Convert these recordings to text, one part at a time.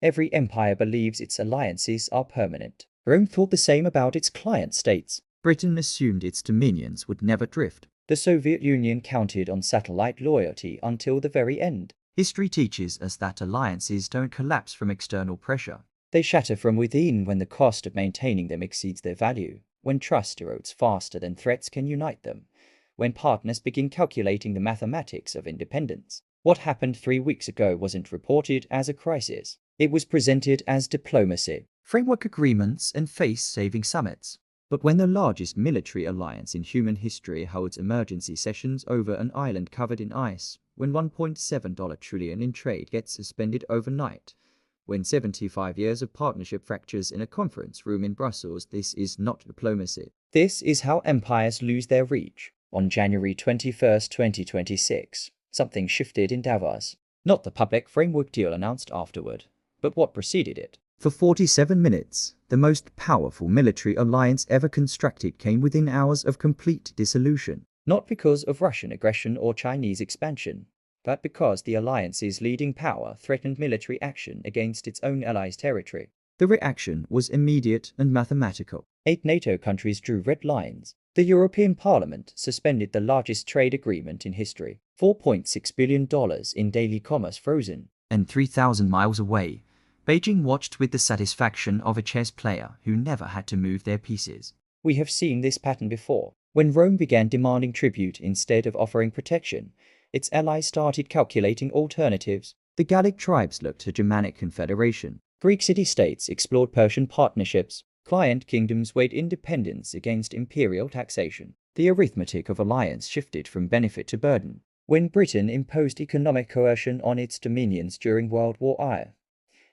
Every empire believes its alliances are permanent. Rome thought the same about its client states. Britain assumed its dominions would never drift. The Soviet Union counted on satellite loyalty until the very end. History teaches us that alliances don't collapse from external pressure. They shatter from within when the cost of maintaining them exceeds their value, when trust erodes faster than threats can unite them, when partners begin calculating the mathematics of independence. What happened 3 weeks ago wasn't reported as a crisis. It was presented as diplomacy, framework agreements, and face-saving summits. But when the largest military alliance in human history holds emergency sessions over an island covered in ice, when $1.7 trillion in trade gets suspended overnight, when 75 years of partnership fractures in a conference room in Brussels, this is not diplomacy. This is how empires lose their reach. On January 21st, 2026, something shifted in Davos. Not the public framework deal announced afterward, but what preceded it. For 47 minutes, the most powerful military alliance ever constructed came within hours of complete dissolution. Not because of Russian aggression or Chinese expansion, but because the alliance's leading power threatened military action against its own allies' territory. The reaction was immediate and mathematical. 8 NATO countries drew red lines. The European Parliament suspended the largest trade agreement in history. $4.6 billion in daily commerce frozen. And 3,000 miles away, Beijing watched with the satisfaction of a chess player who never had to move their pieces. We have seen this pattern before. When Rome began demanding tribute instead of offering protection, its allies started calculating alternatives. The Gallic tribes looked to Germanic confederation. Greek city-states explored Persian partnerships. Client kingdoms weighed independence against imperial taxation. The arithmetic of alliance shifted from benefit to burden. When Britain imposed economic coercion on its dominions during World War I,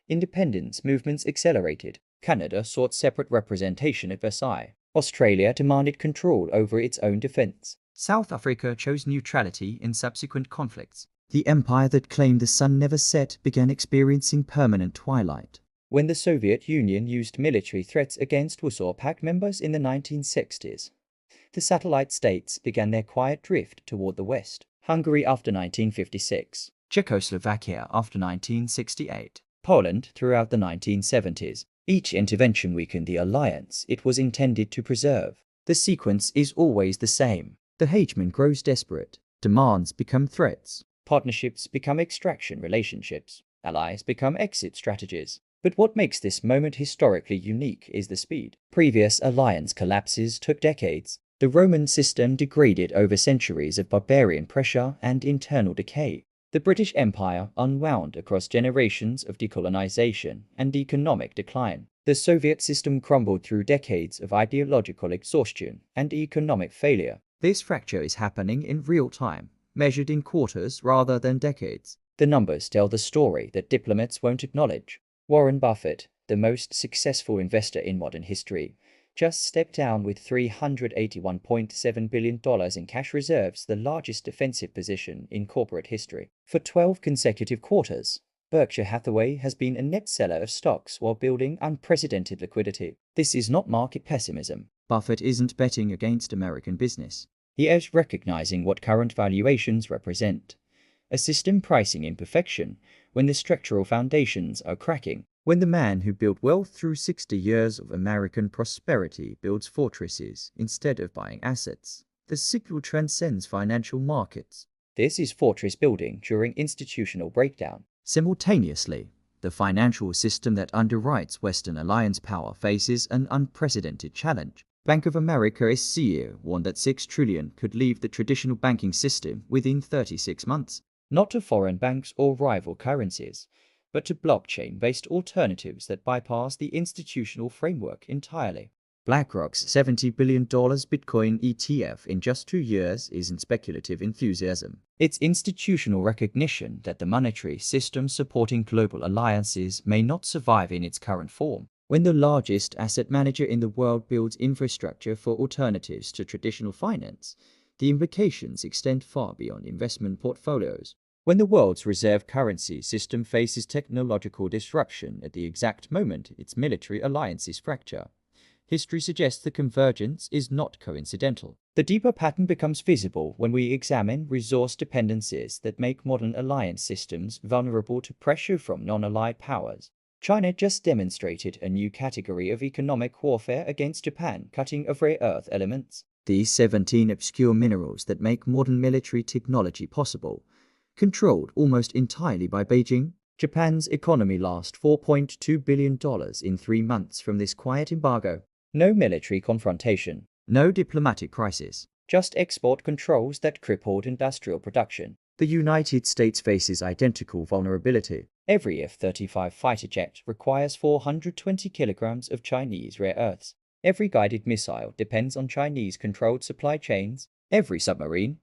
independence movements accelerated. Canada sought separate representation at Versailles. Australia demanded control over its own defense. South Africa chose neutrality in subsequent conflicts. The empire that claimed the sun never set began experiencing permanent twilight. When the Soviet Union used military threats against Warsaw Pact members in the 1960s, the satellite states began their quiet drift toward the west. Hungary after 1956, Czechoslovakia after 1968, Poland throughout the 1970s. Each intervention weakened the alliance it was intended to preserve. The sequence is always the same. The hegemon grows desperate. Demands become threats. Partnerships become extraction relationships. Allies become exit strategies. But what makes this moment historically unique is the speed. Previous alliance collapses took decades. The Roman system degraded over centuries of barbarian pressure and internal decay. The British Empire unwound across generations of decolonization and economic decline. The Soviet system crumbled through decades of ideological exhaustion and economic failure. This fracture is happening in real time, measured in quarters rather than decades. The numbers tell the story that diplomats won't acknowledge. Warren Buffett, the most successful investor in modern history, just stepped down with $381.7 billion in cash reserves, the largest defensive position in corporate history. For 12 consecutive quarters, Berkshire Hathaway has been a net seller of stocks while building unprecedented liquidity. This is not market pessimism. Buffett isn't betting against American business. He is recognizing what current valuations represent. A system pricing imperfection when the structural foundations are cracking. When the man who built wealth through 60 years of American prosperity builds fortresses instead of buying assets, the signal transcends financial markets. This is fortress building during institutional breakdown. Simultaneously, the financial system that underwrites Western alliance power faces an unprecedented challenge. Bank of America's CEO warned that $6 trillion could leave the traditional banking system within 36 months. Not to foreign banks or rival currencies, but to blockchain-based alternatives that bypass the institutional framework entirely. BlackRock's $70 billion Bitcoin ETF in just 2 years isn't speculative enthusiasm. It's institutional recognition that the monetary system supporting global alliances may not survive in its current form. When the largest asset manager in the world builds infrastructure for alternatives to traditional finance, the implications extend far beyond investment portfolios. When the world's reserve currency system faces technological disruption at the exact moment its military alliances fracture, history suggests the convergence is not coincidental. The deeper pattern becomes visible when we examine resource dependencies that make modern alliance systems vulnerable to pressure from non-allied powers. China just demonstrated a new category of economic warfare against Japan, cutting of rare earth elements. These 17 obscure minerals that make modern military technology possible, controlled almost entirely by Beijing. Japan's economy lost $4.2 billion in 3 months from this quiet embargo. No military confrontation, no diplomatic crisis, just export controls that crippled industrial production. The United States faces identical vulnerability. Every F-35 fighter jet requires 420 kilograms of Chinese rare earths. Every guided missile depends on Chinese-controlled supply chains. Every submarine,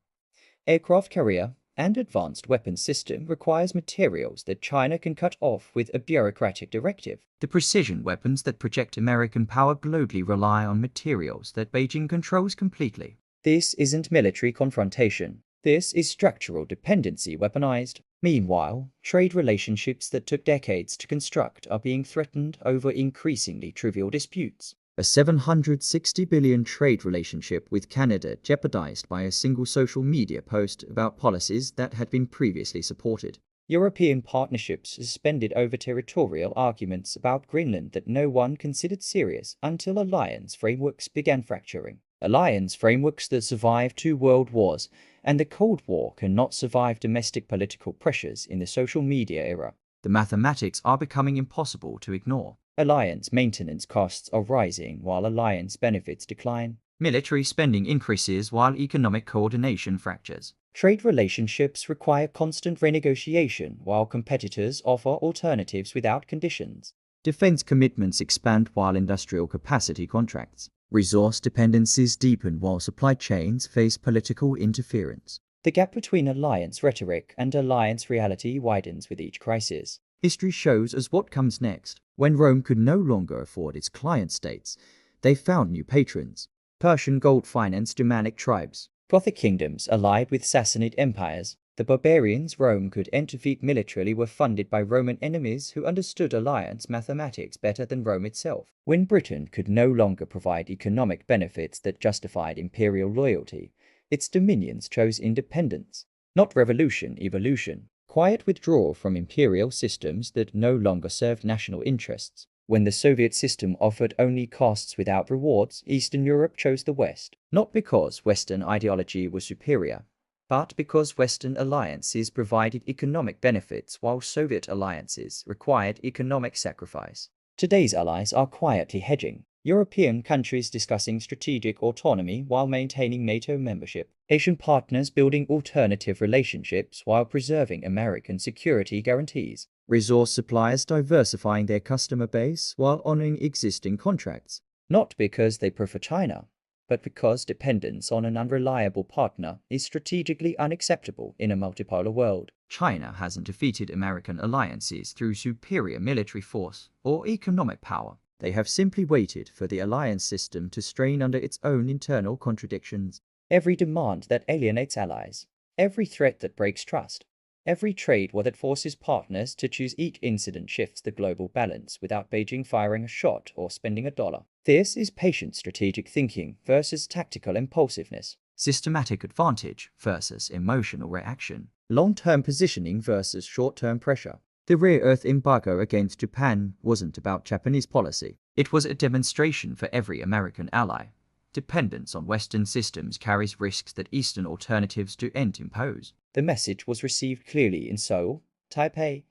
aircraft carrier, and advanced weapons system requires materials that China can cut off with a bureaucratic directive. The precision weapons that project American power globally rely on materials that Beijing controls completely. This isn't military confrontation. This is structural dependency weaponized. Meanwhile, trade relationships that took decades to construct are being threatened over increasingly trivial disputes. A $760 billion trade relationship with Canada jeopardized by a single social media post about policies that had been previously supported. European partnerships suspended over territorial arguments about Greenland that no one considered serious until alliance frameworks began fracturing. Alliance frameworks that survived 2 world wars and the Cold War cannot survive domestic political pressures in the social media era. The mathematics are becoming impossible to ignore. Alliance maintenance costs are rising while alliance benefits decline. Military spending increases while economic coordination fractures. Trade relationships require constant renegotiation while competitors offer alternatives without conditions. Defense commitments expand while industrial capacity contracts. Resource dependencies deepen while supply chains face political interference. The gap between alliance rhetoric and alliance reality widens with each crisis. History shows us what comes next. When Rome could no longer afford its client states, they found new patrons. Persian gold financed Germanic tribes. Gothic kingdoms allied with Sassanid empires. The barbarians Rome could defeat militarily were funded by Roman enemies who understood alliance mathematics better than Rome itself. When Britain could no longer provide economic benefits that justified imperial loyalty, its dominions chose independence, not revolution, evolution. Quiet withdrawal from imperial systems that no longer served national interests. When the Soviet system offered only costs without rewards, Eastern Europe chose the West, not because Western ideology was superior, but because Western alliances provided economic benefits while Soviet alliances required economic sacrifice. Today's allies are quietly hedging. European countries discussing strategic autonomy while maintaining NATO membership. Asian partners building alternative relationships while preserving American security guarantees. Resource suppliers diversifying their customer base while honoring existing contracts. Not because they prefer China, but because dependence on an unreliable partner is strategically unacceptable in a multipolar world. China hasn't defeated American alliances through superior military force or economic power. They have simply waited for the alliance system to strain under its own internal contradictions. Every demand that alienates allies, every threat that breaks trust, every trade war that forces partners to choose each incident shifts the global balance without Beijing firing a shot or spending a dollar. This is patient strategic thinking versus tactical impulsiveness. Systematic advantage versus emotional reaction. Long-term positioning versus short-term pressure. The rare earth embargo against Japan wasn't about Japanese policy. It was a demonstration for every American ally. Dependence on Western systems carries risks that Eastern alternatives don't impose. The message was received clearly in Seoul, Taipei,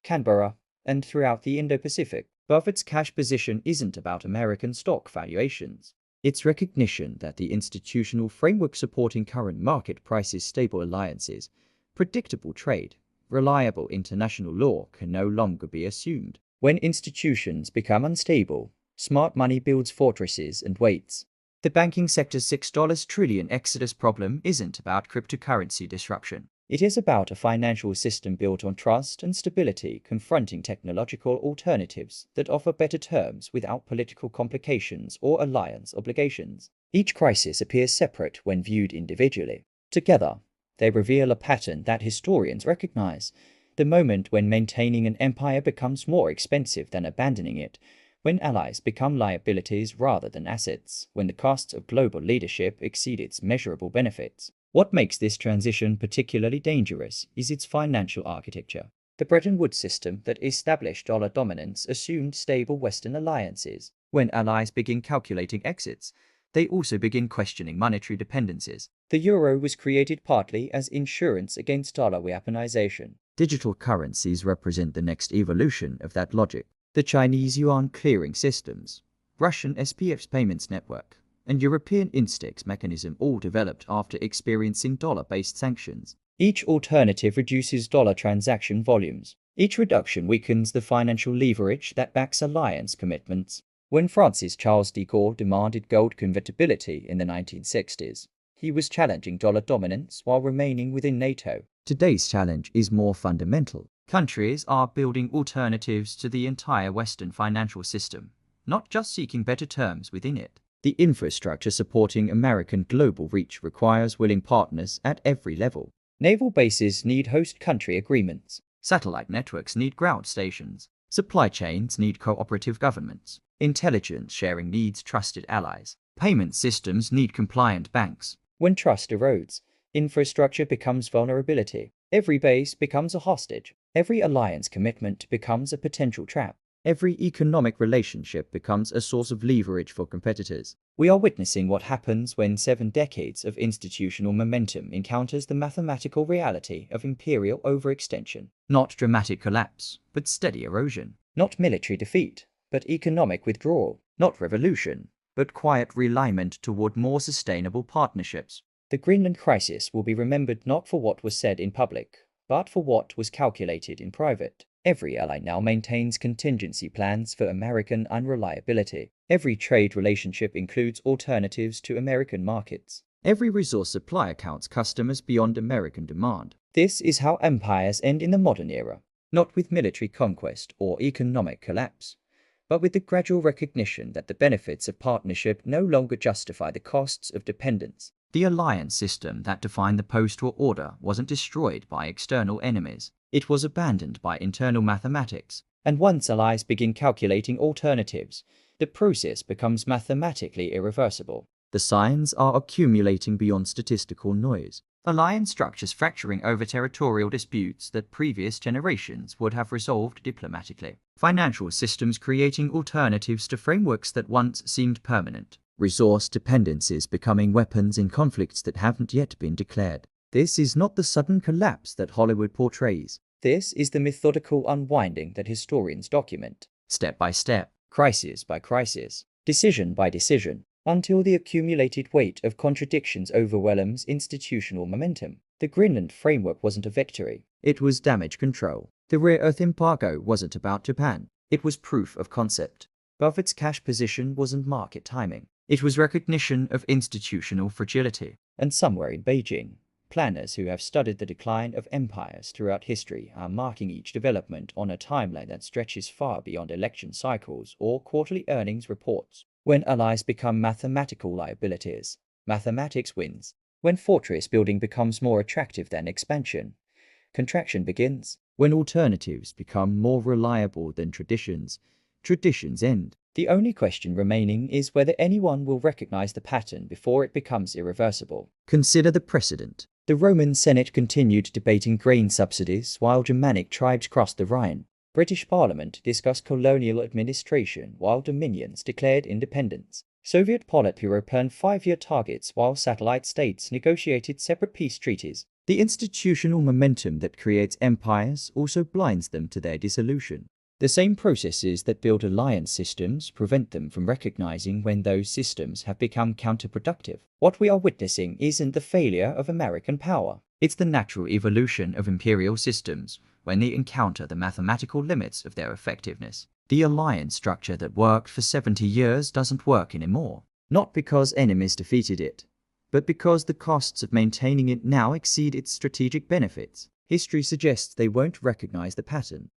Canberra, and throughout the Indo-Pacific. Buffett's cash position isn't about American stock valuations. It's recognition that the institutional framework supporting current market prices, stable alliances, predictable trade, reliable international law can no longer be assumed. When institutions become unstable, smart money builds fortresses and waits. The banking sector's $6 trillion exodus problem isn't about cryptocurrency disruption. It is about a financial system built on trust and stability confronting technological alternatives that offer better terms without political complications or alliance obligations. Each crisis appears separate when viewed individually. Together, they reveal a pattern that historians recognize: the moment when maintaining an empire becomes more expensive than abandoning it, when allies become liabilities rather than assets, when the costs of global leadership exceed its measurable benefits. What makes this transition particularly dangerous is its financial architecture. The Bretton Woods system that established dollar dominance assumed stable Western alliances. When allies begin calculating exits, they also begin questioning monetary dependencies. The euro was created partly as insurance against dollar weaponization. Digital currencies represent the next evolution of that logic. The Chinese yuan clearing systems, Russian SPF's payments network, and European Instex mechanism all developed after experiencing dollar-based sanctions. Each alternative reduces dollar transaction volumes. Each reduction weakens the financial leverage that backs alliance commitments. When Francis Charles de Gaulle demanded gold convertibility in the 1960s, he was challenging dollar dominance while remaining within NATO. Today's challenge is more fundamental. Countries are building alternatives to the entire Western financial system, not just seeking better terms within it. The infrastructure supporting American global reach requires willing partners at every level. Naval bases need host country agreements. Satellite networks need ground stations. Supply chains need cooperative governments. Intelligence sharing needs trusted allies. Payment systems need compliant banks. When trust erodes, infrastructure becomes vulnerability. Every base becomes a hostage. Every alliance commitment becomes a potential trap. Every economic relationship becomes a source of leverage for competitors. We are witnessing what happens when 7 decades of institutional momentum encounters the mathematical reality of imperial overextension. Not dramatic collapse, but steady erosion. Not military defeat, but economic withdrawal. Not revolution, but quiet realignment toward more sustainable partnerships. The Greenland crisis will be remembered not for what was said in public, but for what was calculated in private. Every ally now maintains contingency plans for American unreliability. Every trade relationship includes alternatives to American markets. Every resource supply counts customers beyond American demand. This is how empires end in the modern era, not with military conquest or economic collapse, but with the gradual recognition that the benefits of partnership no longer justify the costs of dependence. The alliance system that defined the post-war order wasn't destroyed by external enemies. It was abandoned by internal mathematics. And once allies begin calculating alternatives, the process becomes mathematically irreversible. The signs are accumulating beyond statistical noise. Alliance structures fracturing over territorial disputes that previous generations would have resolved diplomatically. Financial systems creating alternatives to frameworks that once seemed permanent. Resource dependencies becoming weapons in conflicts that haven't yet been declared. This is not the sudden collapse that Hollywood portrays. This is the methodical unwinding that historians document, step by step, crisis by crisis, decision by decision, until the accumulated weight of contradictions overwhelms institutional momentum. The Greenland framework wasn't a victory. It was damage control. The rare earth embargo wasn't about Japan. It was proof of concept. Buffett's cash position wasn't market timing. It was recognition of institutional fragility. And somewhere in Beijing, planners who have studied the decline of empires throughout history are marking each development on a timeline that stretches far beyond election cycles or quarterly earnings reports. When allies become mathematical liabilities, mathematics wins. When fortress building becomes more attractive than expansion, contraction begins. When alternatives become more reliable than traditions, traditions end. The only question remaining is whether anyone will recognize the pattern before it becomes irreversible. Consider the precedent. The Roman Senate continued debating grain subsidies while Germanic tribes crossed the Rhine. British Parliament discussed colonial administration while dominions declared independence. Soviet Politburo planned 5-year targets while satellite states negotiated separate peace treaties. The institutional momentum that creates empires also blinds them to their dissolution. The same processes that build alliance systems prevent them from recognizing when those systems have become counterproductive. What we are witnessing isn't the failure of American power. It's the natural evolution of imperial systems when they encounter the mathematical limits of their effectiveness. The alliance structure that worked for 70 years doesn't work anymore. Not because enemies defeated it, but because the costs of maintaining it now exceed its strategic benefits. History suggests they won't recognize the pattern.